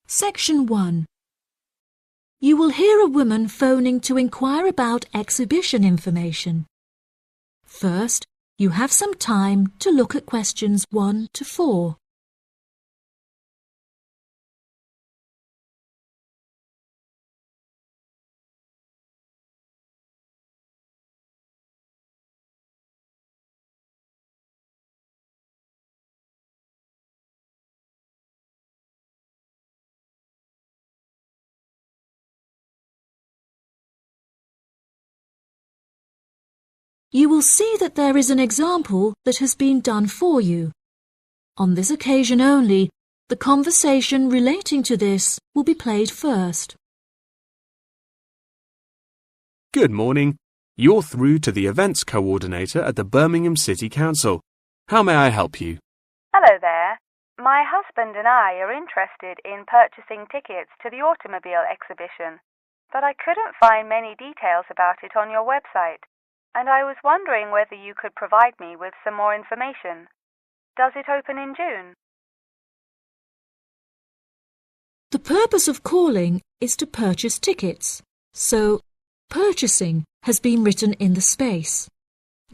Section 1. You will hear a woman phoning to inquire about exhibition information. First, you have some time to look at questions 1 to 4. You will see that there is an example that has been done for you. On this occasion only, the conversation relating to this will be played first. Good morning. You're through to the events coordinator at the Birmingham City Council. How may I help you? Hello there. My husband and I are interested in purchasing tickets to the automobile exhibition, but I couldn't find many details about it on your website, and I was wondering whether you could provide me with some more information. Does it open in June? The purpose of calling is to purchase tickets, so purchasing has been written in the space.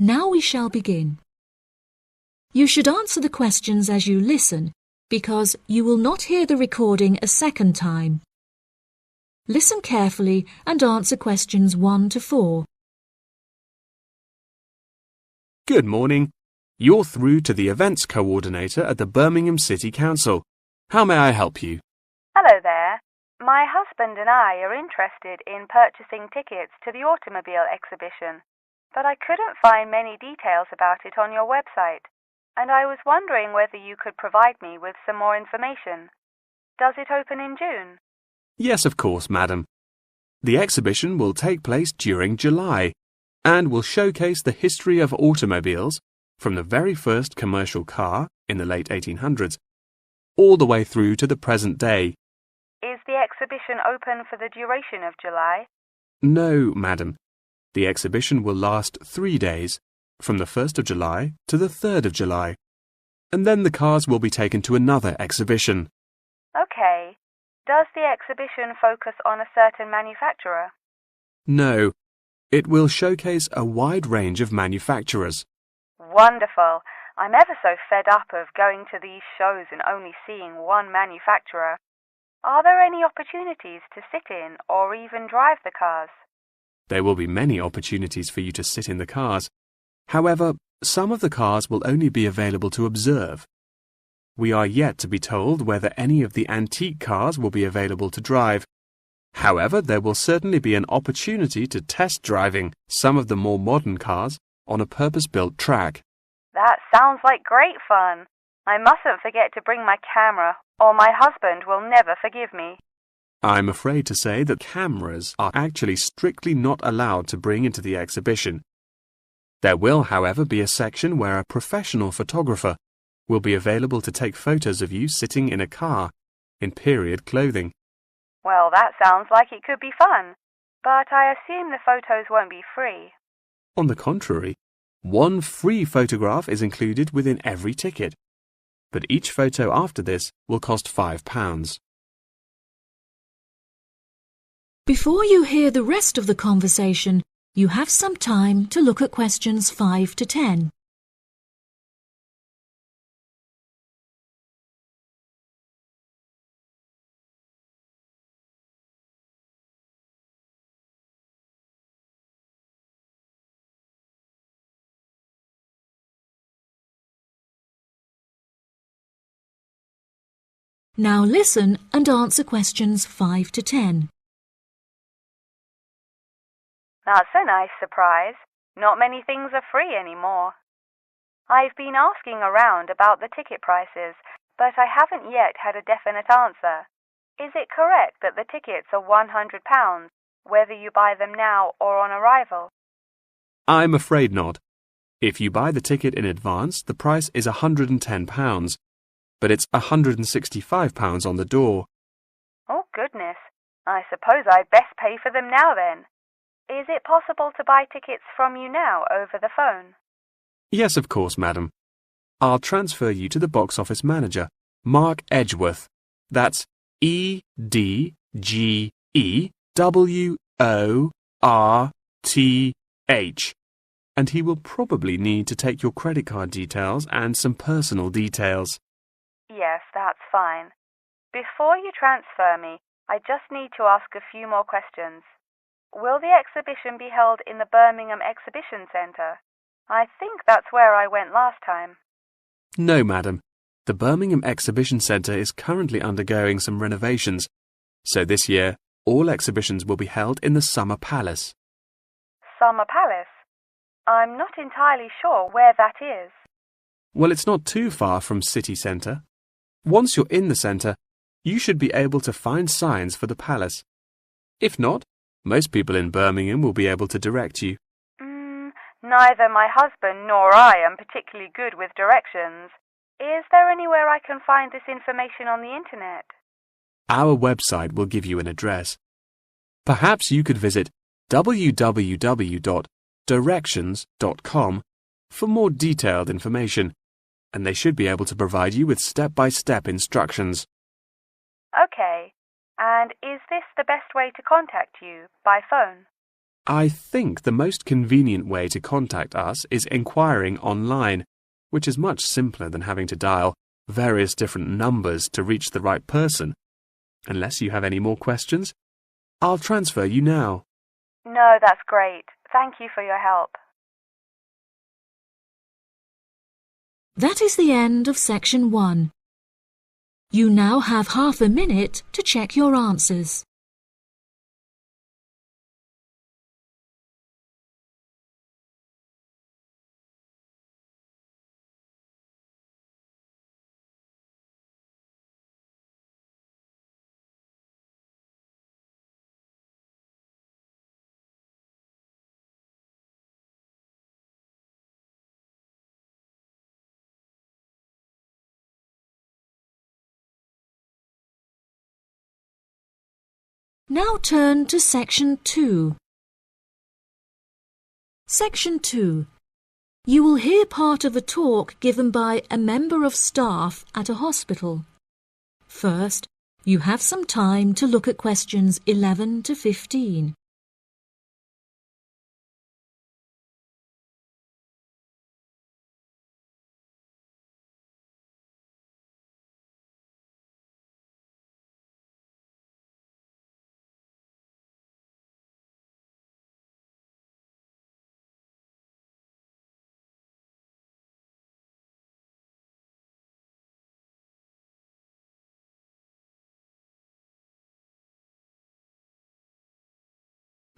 Now we shall begin. You should answer the questions as you listen, because you will not hear the recording a second time. Listen carefully and answer questions 1 to 4. Good morning. You're through to the events coordinator at the Birmingham City Council. How may I help you? Hello there. My husband and I are interested in purchasing tickets to the automobile exhibition, but I couldn't find many details about it on your website, and I was wondering whether you could provide me with some more information. Does it open in June? Yes, of course, madam. The exhibition will take place during July and will showcase the history of automobiles from the very first commercial car in the late 1800s all the way through to the present day. Is the exhibition open for the duration of July? No, madam. The exhibition will last 3 days, from the 1st of July to the 3rd of July, and then the cars will be taken to another exhibition. Okay. Does the exhibition focus on a certain manufacturer? No. It will showcase a wide range of manufacturers. Wonderful. I'm ever so fed up of going to these shows and only seeing one manufacturer. Are there any opportunities to sit in or even drive the cars? There will be many opportunities for you to sit in the cars. However, some of the cars will only be available to observe. We are yet to be told whether any of the antique cars will be available to drive. However, there will certainly be an opportunity to test driving some of the more modern cars on a purpose-built track. That sounds like great fun. I mustn't forget to bring my camera, or my husband will never forgive me. I'm afraid to say that cameras are actually strictly not allowed to bring into the exhibition. There will, however, be a section where a professional photographer will be available to take photos of you sitting in a car in period clothing. Well, that sounds like it could be fun, but I assume the photos won't be free. On the contrary, one free photograph is included within every ticket, but each photo after this will cost £5. Before you hear the rest of the conversation, you have some time to look at questions 5 to 10. Now listen and answer questions 5 to 10. That's a nice surprise. Not many things are free anymore. I've been asking around about the ticket prices, but I haven't yet had a definite answer. Is it correct that the tickets are £100, whether you buy them now or on arrival? I'm afraid not. If you buy the ticket in advance, the price is £110, but it's £165 on the door. Oh, goodness. I suppose I'd best pay for them now then. Is it possible to buy tickets from you now over the phone? Yes, of course, madam. I'll transfer you to the box office manager, Mark Edgeworth. That's EDGEWORTH, and he will probably need to take your credit card details and some personal details. Yes, that's fine. Before you transfer me, I just need to ask a few more questions. Will the exhibition be held in the Birmingham Exhibition Centre? I think that's where I went last time. No, madam. The Birmingham Exhibition Centre is currently undergoing some renovations, so this year all exhibitions will be held in the Summer Palace. Summer Palace? I'm not entirely sure where that is. Well, it's not too far from City Centre. Once you're in the centre, you should be able to find signs for the palace. If not, most people in Birmingham will be able to direct you. Neither my husband nor I am particularly good with directions. Is there anywhere I can find this information on the internet? Our website will give you an address. Perhaps you could visit www.directions.com for more detailed information, and they should be able to provide you with step-by-step instructions. Okay. And is this the best way to contact you, by phone? I think the most convenient way to contact us is inquiring online, which is much simpler than having to dial various different numbers to reach the right person. Unless you have any more questions, I'll transfer you now. No, that's great. Thank you for your help. That is the end of section 1. You now have half a minute to check your answers. Now turn to section 2. Section 2. You will hear part of a talk given by a member of staff at a hospital. First, you have some time to look at questions 11 to 15.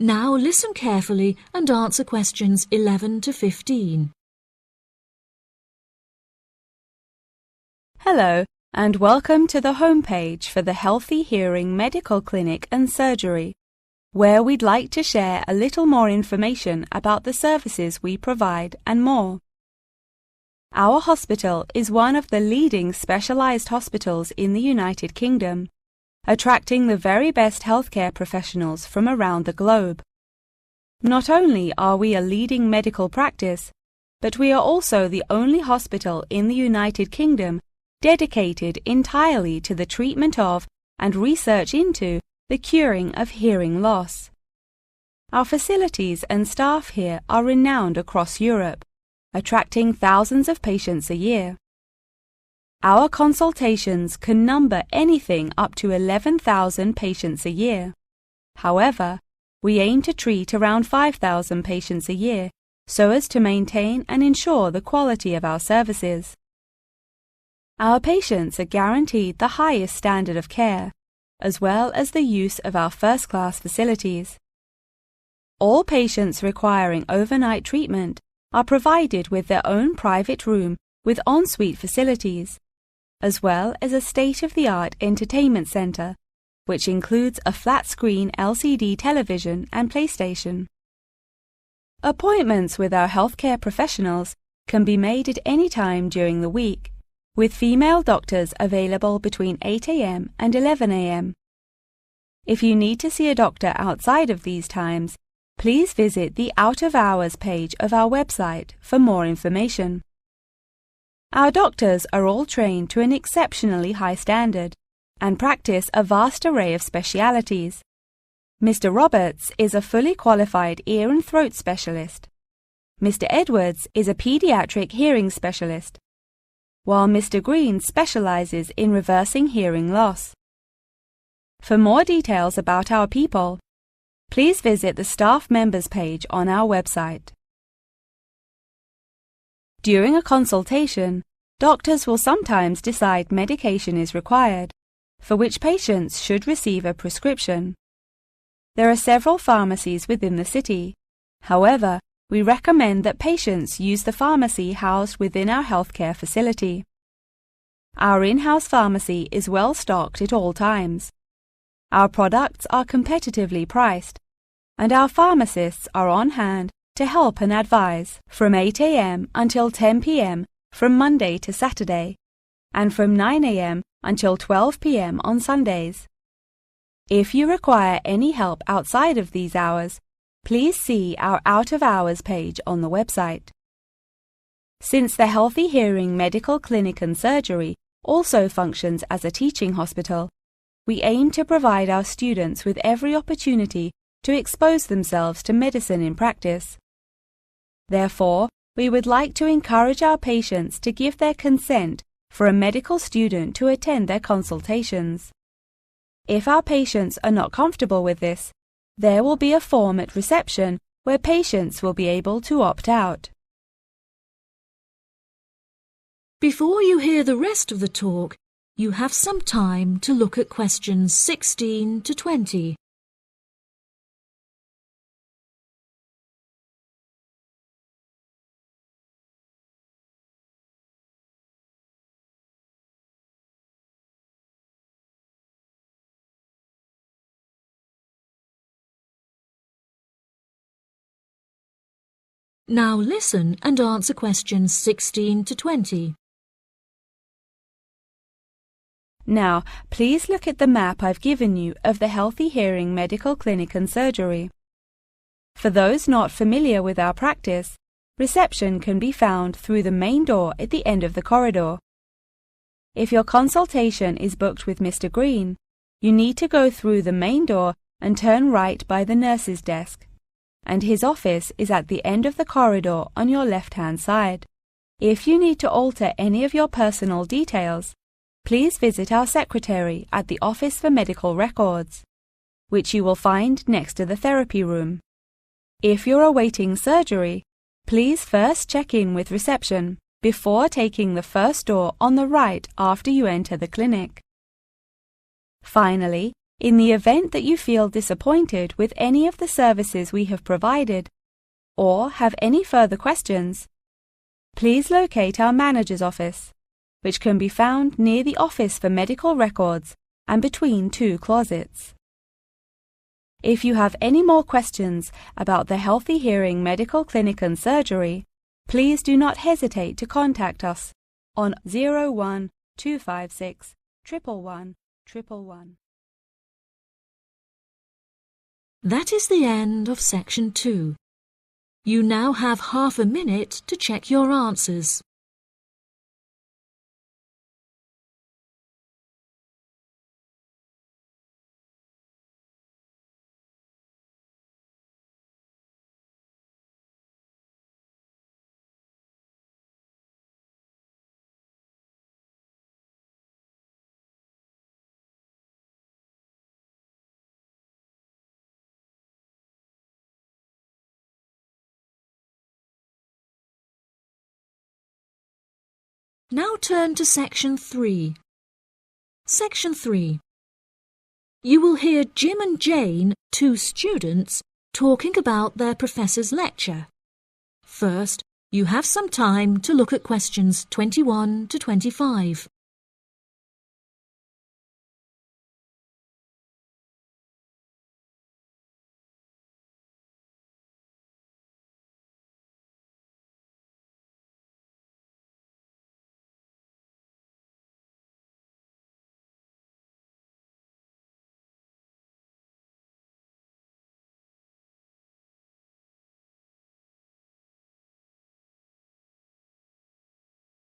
Now listen carefully and answer questions 11 to 15. Hello, and welcome to the homepage for the Healthy Hearing Medical Clinic and Surgery, where we'd like to share a little more information about the services we provide and more. Our hospital is one of the leading specialised hospitals in the United Kingdom, attracting the very best healthcare professionals from around the globe. Not only are we a leading medical practice, but we are also the only hospital in the United Kingdom dedicated entirely to the treatment of and research into the curing of hearing loss. Our facilities and staff here are renowned across Europe, attracting thousands of patients a year. Our consultations can number anything up to 11,000 patients a year. However, we aim to treat around 5,000 patients a year so as to maintain and ensure the quality of our services. Our patients are guaranteed the highest standard of care, as well as the use of our first-class facilities. All patients requiring overnight treatment are provided with their own private room with ensuite facilities, as well as a state-of-the-art entertainment centre, which includes a flat-screen LCD television and PlayStation. Appointments with our healthcare professionals can be made at any time during the week, with female doctors available between 8 a.m. and 11 a.m. If you need to see a doctor outside of these times, please visit the Out of Hours page of our website for more information. Our doctors are all trained to an exceptionally high standard, and practice a vast array of specialities. Mr. Roberts is a fully qualified ear and throat specialist. Mr. Edwards is a pediatric hearing specialist, while Mr. Green specializes in reversing hearing loss. For more details about our people, please visit the staff members page on our website. During a consultation, doctors will sometimes decide medication is required, for which patients should receive a prescription. There are several pharmacies within the city. However, we recommend that patients use the pharmacy housed within our healthcare facility. Our in-house pharmacy is well stocked at all times. Our products are competitively priced, and our pharmacists are on hand to help and advise from 8 a.m. until 10 p.m. from Monday to Saturday, and from 9 a.m. until 12 p.m. on Sundays. If you require any help outside of these hours, please see our out-of-hours page on the website. Since the Healthy Hearing Medical Clinic and Surgery also functions as a teaching hospital, we aim to provide our students with every opportunity to expose themselves to medicine in practice. Therefore, we would like to encourage our patients to give their consent for a medical student to attend their consultations. If our patients are not comfortable with this, there will be a form at reception where patients will be able to opt out. Before you hear the rest of the talk, you have some time to look at questions 16 to 20. Now listen and answer questions 16 to 20. Now, please look at the map I've given you of the Healthy Hearing Medical Clinic and Surgery. For those not familiar with our practice, reception can be found through the main door at the end of the corridor. If your consultation is booked with Mr. Green, you need to go through the main door and turn right by the nurse's desk, and his office is at the end of the corridor on your left-hand side. If you need to alter any of your personal details, please visit our secretary at the Office for Medical Records, which you will find next to the therapy room. If you're awaiting surgery, please first check in with reception before taking the first door on the right after you enter the clinic. Finally, in the event that you feel disappointed with any of the services we have provided, or have any further questions, please locate our manager's office, which can be found near the Office for Medical Records and between two closets. If you have any more questions about the Healthy Hearing Medical Clinic and Surgery, please do not hesitate to contact us on 01 256 111 111. That is the end of section 2. You now have half a minute to check your answers. Now turn to section 3. Section 3. You will hear Jim and Jane, two students, talking about their professor's lecture. First, you have some time to look at questions 21 to 25.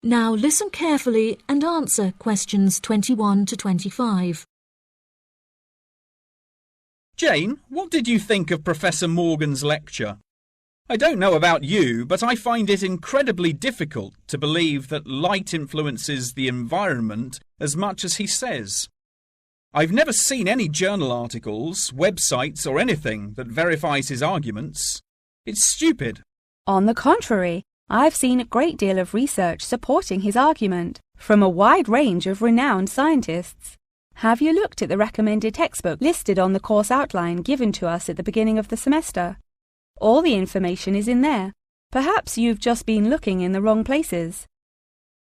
Now listen carefully and answer questions 21 to 25. Jane, what did you think of Professor Morgan's lecture? I don't know about you, but I find it incredibly difficult to believe that light influences the environment as much as he says. I've never seen any journal articles, websites or anything that verifies his arguments. It's stupid. On the contrary, I've seen a great deal of research supporting his argument from a wide range of renowned scientists. Have you looked at the recommended textbook listed on the course outline given to us at the beginning of the semester? All the information is in there. Perhaps you've just been looking in the wrong places.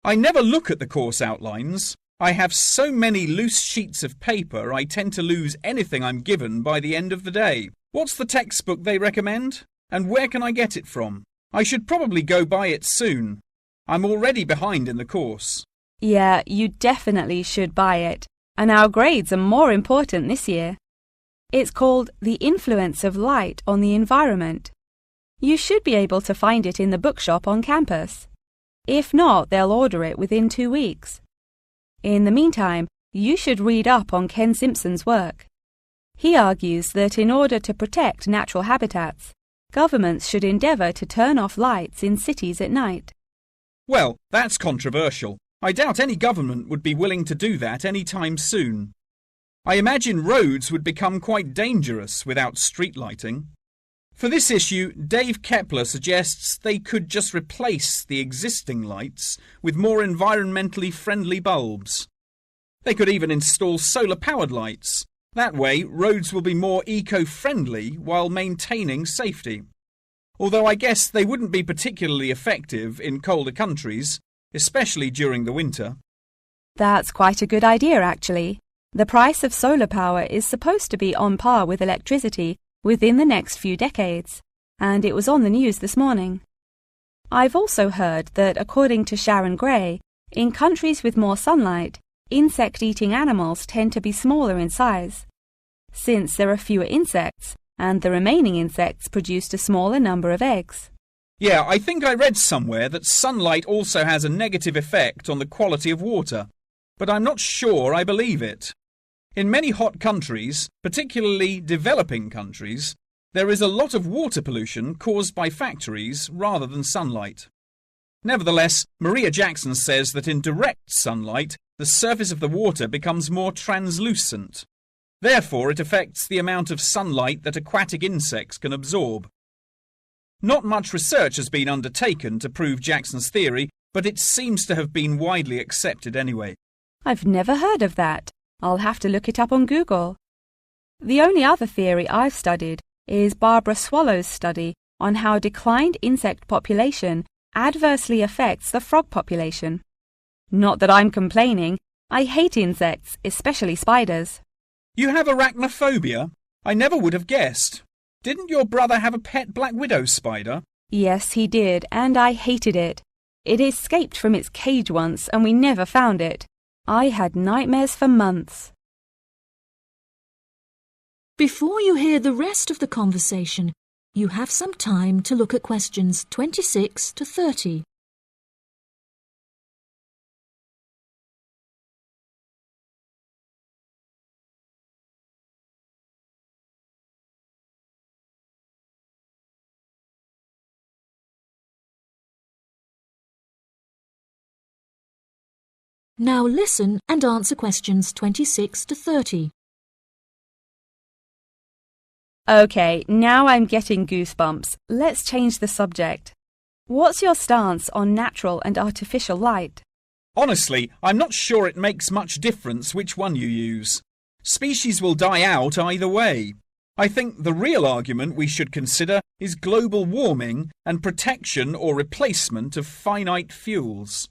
I never look at the course outlines. I have so many loose sheets of paper I tend to lose anything I'm given by the end of the day. What's the textbook they recommend? And where can I get it from? I should probably go buy it soon. I'm already behind in the course. Yeah, you definitely should buy it. And our grades are more important this year. It's called The Influence of Light on the Environment. You should be able to find it in the bookshop on campus. If not, they'll order it within 2 weeks. In the meantime, you should read up on Ken Simpson's work. He argues that in order to protect natural habitats, governments should endeavour to turn off lights in cities at night. Well, that's controversial. I doubt any government would be willing to do that any time soon. I imagine roads would become quite dangerous without street lighting. For this issue, Dave Kepler suggests they could just replace the existing lights with more environmentally friendly bulbs. They could even install solar-powered lights. That way, roads will be more eco-friendly while maintaining safety. Although I guess they wouldn't be particularly effective in colder countries, especially during the winter. That's quite a good idea, actually. The price of solar power is supposed to be on par with electricity within the next few decades, and it was on the news this morning. I've also heard that, according to Sharon Gray, in countries with more sunlight, insect-eating animals tend to be smaller in size. Since there are fewer insects, and the remaining insects produced a smaller number of eggs. Yeah, I think I read somewhere that sunlight also has a negative effect on the quality of water, but I'm not sure I believe it. In many hot countries, particularly developing countries, there is a lot of water pollution caused by factories rather than sunlight. Nevertheless, Maria Jackson says that in direct sunlight, the surface of the water becomes more translucent. Therefore, it affects the amount of sunlight that aquatic insects can absorb. Not much research has been undertaken to prove Jackson's theory, but it seems to have been widely accepted anyway. I've never heard of that. I'll have to look it up on Google. The only other theory I've studied is Barbara Swallow's study on how declined insect population adversely affects the frog population. Not that I'm complaining. I hate insects, especially spiders. You have arachnophobia? I never would have guessed. Didn't your brother have a pet black widow spider? Yes, he did, and I hated it. It escaped from its cage once, and we never found it. I had nightmares for months. Before you hear the rest of the conversation, you have some time to look at questions 26 to 30. Now listen and answer questions 26 to 30. Okay, now I'm getting goosebumps. Let's change the subject. What's your stance on natural and artificial light? Honestly, I'm not sure it makes much difference which one you use. Species will die out either way. I think the real argument we should consider is global warming and protection or replacement of finite fuels.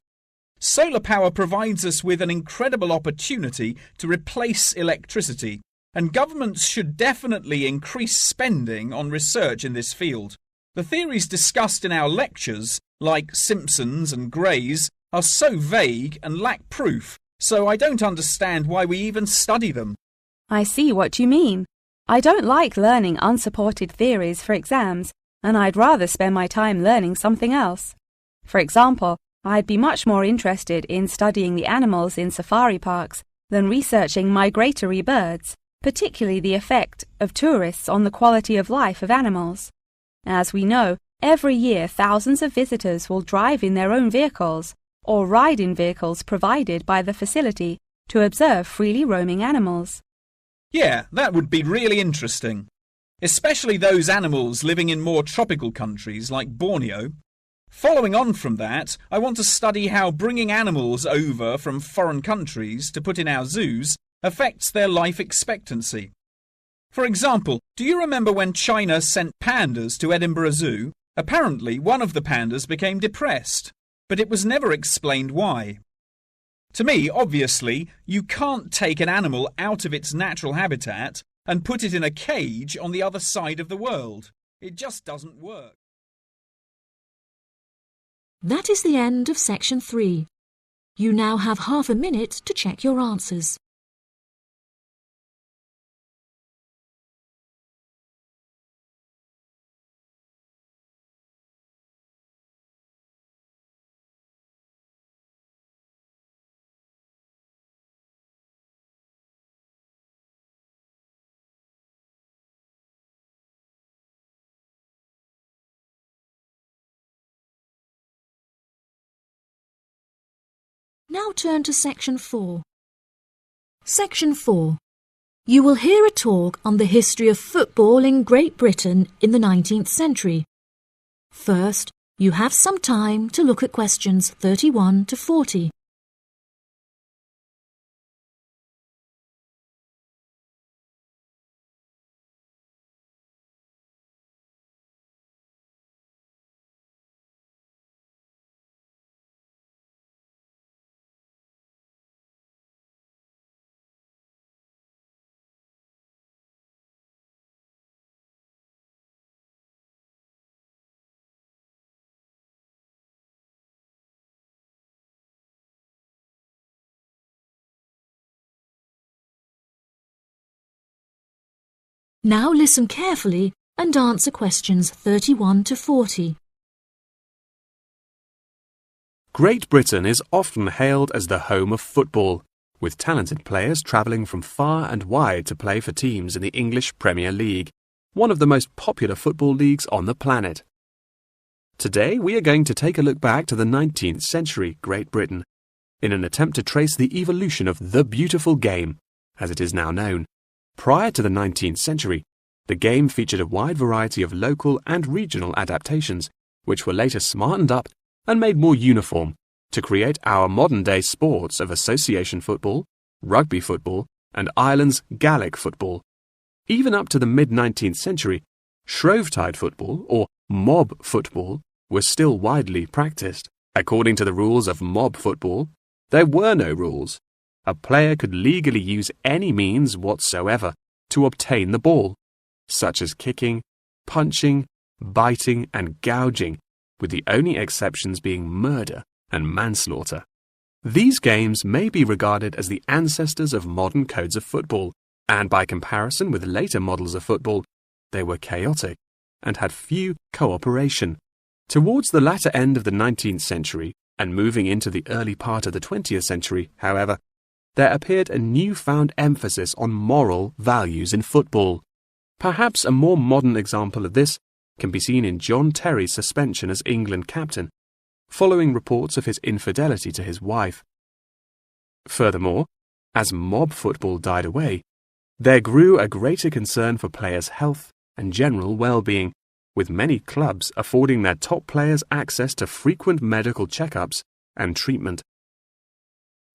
Solar power provides us with an incredible opportunity to replace electricity, and governments should definitely increase spending on research in this field. The theories discussed in our lectures, like Simpson's and Gray's, are so vague and lack proof, so I don't understand why we even study them. I see what you mean. I don't like learning unsupported theories for exams, and I'd rather spend my time learning something else. For example, I'd be much more interested in studying the animals in safari parks than researching migratory birds, particularly the effect of tourists on the quality of life of animals. As we know, every year thousands of visitors will drive in their own vehicles or ride in vehicles provided by the facility to observe freely roaming animals. Yeah, that would be really interesting. Especially those animals living in more tropical countries like Borneo. Following on from that, I want to study how bringing animals over from foreign countries to put in our zoos affects their life expectancy. For example, do you remember when China sent pandas to Edinburgh Zoo? Apparently, one of the pandas became depressed, but it was never explained why. To me, obviously, you can't take an animal out of its natural habitat and put it in a cage on the other side of the world. It just doesn't work. That is the end of section 3. You now have half a minute to check your answers. Now turn to section 4. Section 4. You will hear a talk on the history of football in Great Britain in the 19th century. First, you have some time to look at questions 31 to 40. Now listen carefully and answer questions 31 to 40. Great Britain is often hailed as the home of football, with talented players travelling from far and wide to play for teams in the English Premier League, one of the most popular football leagues on the planet. Today we are going to take a look back to the 19th century Great Britain, in an attempt to trace the evolution of the beautiful game, as it is now known. Prior to the 19th century, the game featured a wide variety of local and regional adaptations, which were later smartened up and made more uniform to create our modern-day sports of association football, rugby football, and Ireland's Gaelic football. Even up to the mid-19th century, Shrovetide football, or mob football, was still widely practiced. According to the rules of mob football, there were no rules. A player could legally use any means whatsoever to obtain the ball, such as kicking, punching, biting, and gouging, with the only exceptions being murder and manslaughter. These games may be regarded as the ancestors of modern codes of football, and by comparison with later models of football, they were chaotic and had few cooperation. Towards the latter end of the 19th century and moving into the early part of the 20th century, however, there appeared a newfound emphasis on moral values in football. Perhaps a more modern example of this can be seen in John Terry's suspension as England captain, following reports of his infidelity to his wife. Furthermore, as mob football died away, there grew a greater concern for players' health and general well-being, with many clubs affording their top players access to frequent medical checkups and treatment.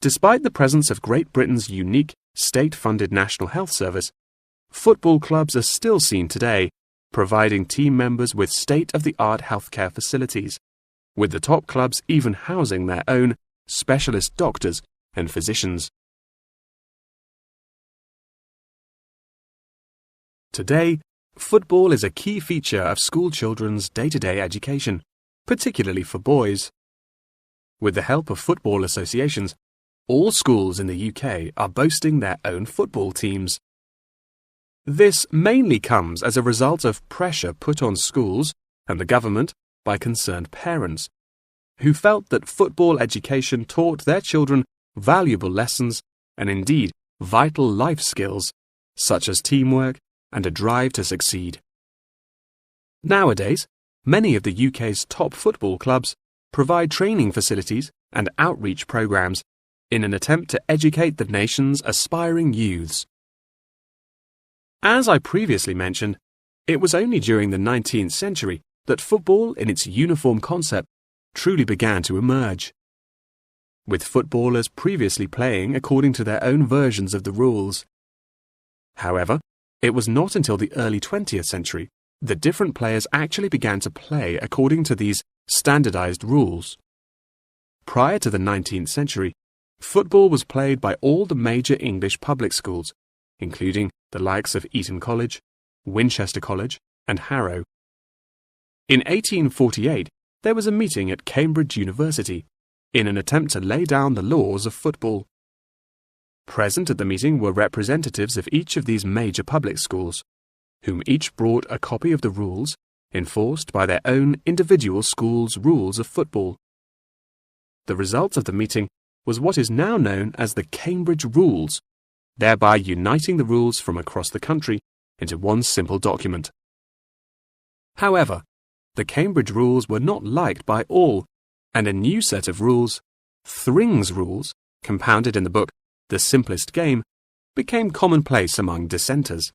Despite the presence of Great Britain's unique state-funded National Health Service, football clubs are still seen today, providing team members with state-of-the-art healthcare facilities, with the top clubs even housing their own specialist doctors and physicians. Today, football is a key feature of school children's day-to-day education, particularly for boys. With the help of football associations, all schools in the UK are boasting their own football teams. This mainly comes as a result of pressure put on schools and the government by concerned parents, who felt that football education taught their children valuable lessons and indeed vital life skills, such as teamwork and a drive to succeed. Nowadays, many of the UK's top football clubs provide training facilities and outreach programs in an attempt to educate the nation's aspiring youths. As I previously mentioned, it was only during the 19th century that football in its uniform concept truly began to emerge, with footballers previously playing according to their own versions of the rules. However, it was not until the early 20th century that different players actually began to play according to these standardized rules. Prior to the 19th century, football was played by all the major English public schools, including the likes of Eton College, Winchester College, and Harrow. In 1848, there was a meeting at Cambridge University in an attempt to lay down the laws of football. Present at the meeting were representatives of each of these major public schools, whom each brought a copy of the rules enforced by their own individual school's rules of football. The result of the meeting was what is now known as the Cambridge Rules, thereby uniting the rules from across the country into one simple document. However, the Cambridge Rules were not liked by all, and a new set of rules, Thring's Rules, compounded in the book The Simplest Game, became commonplace among dissenters.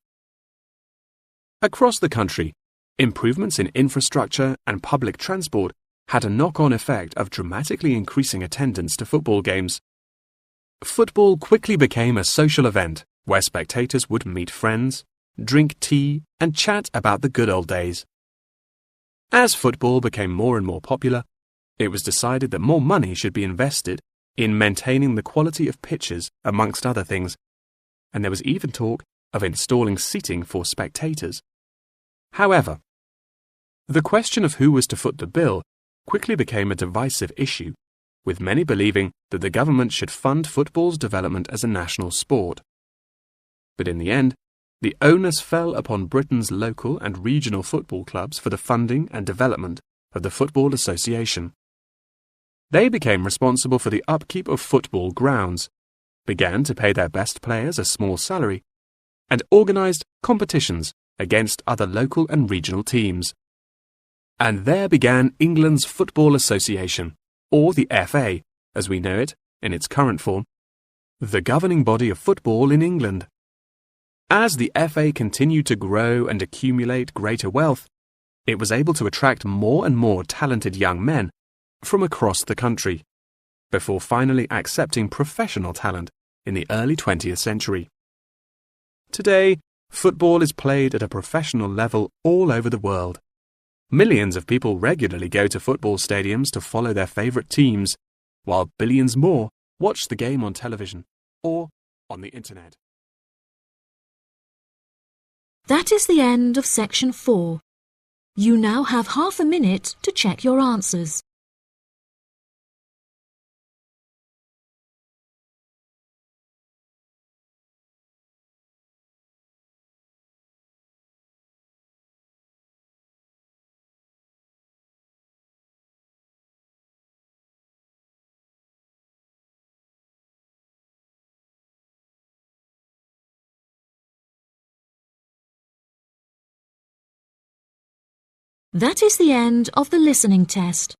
Across the country, improvements in infrastructure and public transport had a knock-on effect of dramatically increasing attendance to football games. Football quickly became a social event where spectators would meet friends, drink tea, and chat about the good old days. As football became more and more popular, it was decided that more money should be invested in maintaining the quality of pitches, amongst other things, and there was even talk of installing seating for spectators. However, the question of who was to foot the bill quickly became a divisive issue, with many believing that the government should fund football's development as a national sport. But in the end, the onus fell upon Britain's local and regional football clubs for the funding and development of the Football Association. They became responsible for the upkeep of football grounds, began to pay their best players a small salary, and organised competitions against other local and regional teams. And there began England's Football Association, or the FA, as we know it in its current form, the governing body of football in England. As the FA continued to grow and accumulate greater wealth, it was able to attract more and more talented young men from across the country, before finally accepting professional talent in the early 20th century. Today, football is played at a professional level all over the world. Millions of people regularly go to football stadiums to follow their favourite teams, while billions more watch the game on television or on the internet. That is the end of section 4. You now have half a minute to check your answers. That is the end of the listening test.